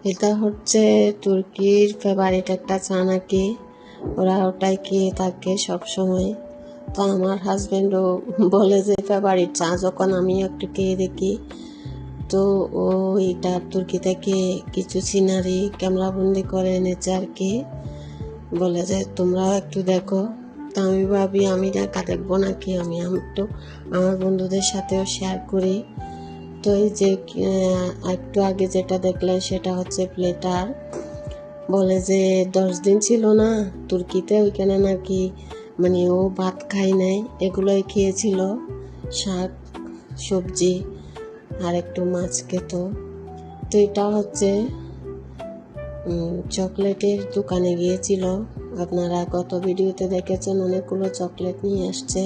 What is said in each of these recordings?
এটা হচ্ছে তুর্কির ফেভারিট একটা চা নাকি, ওরা ওটাই খেয়ে থাকে সব সময়। তো আমার হাজবেন্ডও বলে যে ফেভারিট চা, যখন আমি একটু খেয়ে দেখি তো ও এটা তুর্কি থেকে কিছু সিনারি ক্যামেরাবন্দি করে এনেছে আর কি, বলে যে তোমরাও একটু দেখো। তো আমি ভাবি আমি একা দেখবো নাকি, আমি একটু আমার বন্ধুদের সাথেও শেয়ার করি। তো এই যে একটু আগে যেটা দেখলেন সেটা হচ্ছে প্লেটার। বলে যে 10 দিন ছিল না তুর্কিতে, ওইখানে নাকি মানে ও ভাত খাই নাই, এগুলোই খেয়েছিল, শাক সবজি আর একটু মাছ খেত। তো এটা হচ্ছে চকলেটের দোকানে গিয়েছিল, আপনারা গত ভিডিওতে দেখেছেন অনেকগুলো চকলেট নিয়ে আসছে।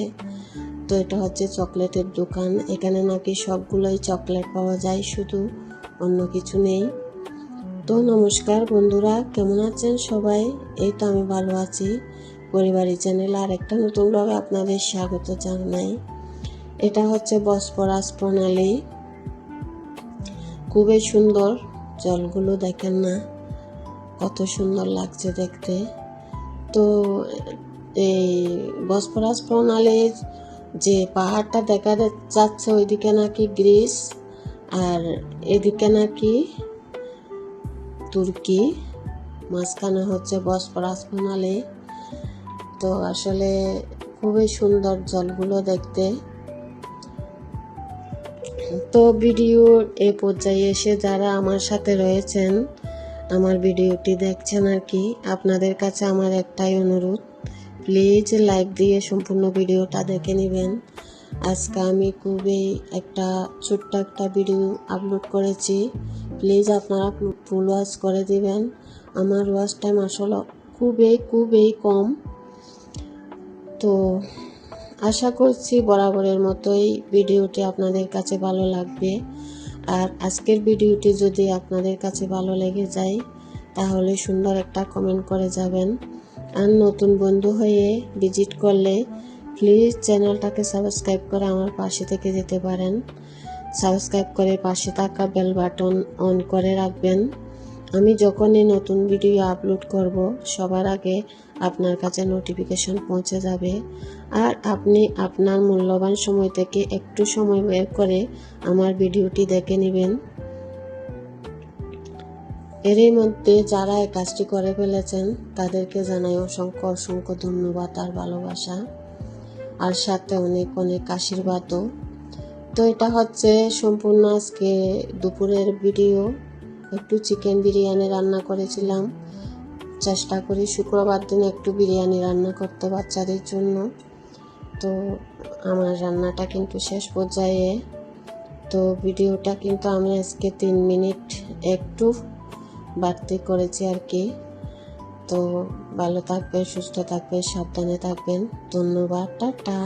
তো এটা হচ্ছে চকলেটের দোকান, এখানে নাকি সবগুলোই চকলেট পাওয়া যায়, শুধু অন্য কিছু নেই। তো নমস্কার বন্ধুরা, কেমন আছেন সবাই? এই তো আমি ভালো আছি। পরিবারের চ্যানেল আর একটা নতুন ব্লগে আপনাদের স্বাগত জানাই। এটা হচ্ছে বসফরাস প্রণালী, খুবই সুন্দর, জলগুলো দেখেন না কত সুন্দর লাগছে দেখতে। তো এই বসফরাস প্রণালীর যে পাহাড়টা দেখা যাচ্ছে ওইদিকে নাকি গ্রিস, আর এদিকে নাকি তুর্কি, মাঝখানে হচ্ছে বসফরাস প্রণালী। তো আসলে খুবই সুন্দর জলগুলো দেখতে। তো ভিডিওর এই পর্যায়ে এসে যারা আমার সাথে রয়েছেন, আমার ভিডিওটি দেখছেন আর কি, আপনাদের কাছে আমার একটাই অনুরোধ, প্লিজ লাইক দিয়ে সম্পূর্ণ ভিডিওটা দেখে নেবেন। আজকে আমি খুবই ছোট্ট একটা ভিডিও আপলোড করেছি, প্লিজ আপনারা ফুল ওয়াচ করে দিবেন। আমার ওয়াচ টাইম আসলে খুবই কম। তো আশা করছি বরাবরের মতোই ভিডিওটি আপনাদের কাছে ভালো লাগবে। আর আজকের ভিডিওটি যদি আপনাদের কাছে ভালো লেগে যায় তাহলে সুন্দর একটা কমেন্ট করে যাবেন। আর নতুন বন্ধু হয়ে ভিজিট করলে প্লিজ চ্যানেলটাকে সাবস্ক্রাইব করে আমার পাশে থেকে যেতে পারেন। সাবস্ক্রাইব করে পাশে থাকা বেল বাটন অন করে রাখবেন। আমি যখনই নতুন ভিডিও আপলোড করব সবার আগে আপনার কাছে নোটিফিকেশন পৌঁছে যাবে। আর আপনি আপনার মূল্যবান সময় থেকে একটু সময় বের করে আমার ভিডিওটি দেখে নেবেন। এরই মধ্যে যারা এই কাজটি করে ফেলেছেন তাদেরকে জানাই অসংখ্য ধন্যবাদ আর ভালোবাসা, আর সাথে অনেক আশীর্বাদও। তো এটা হচ্ছে সম্পূর্ণ আজকে দুপুরের ভিডিও। একটু চিকেন বিরিয়ানি রান্না করেছিলাম, চেষ্টা করি শুক্রবার দিন একটু বিরিয়ানি রান্না করতে বাচ্চাদের জন্য। তো আমার রান্নাটা কিন্তু শেষ পর্যায়ে। তো ভিডিওটা কিন্তু আমি আজকে 3 মিনিট একটু বাড়তি করেছি আর কি। তো ভালো থাকবেন, সুস্থ থাকবেন, সাবধানে থাকবেন। ধন্যবাদ, টাটা।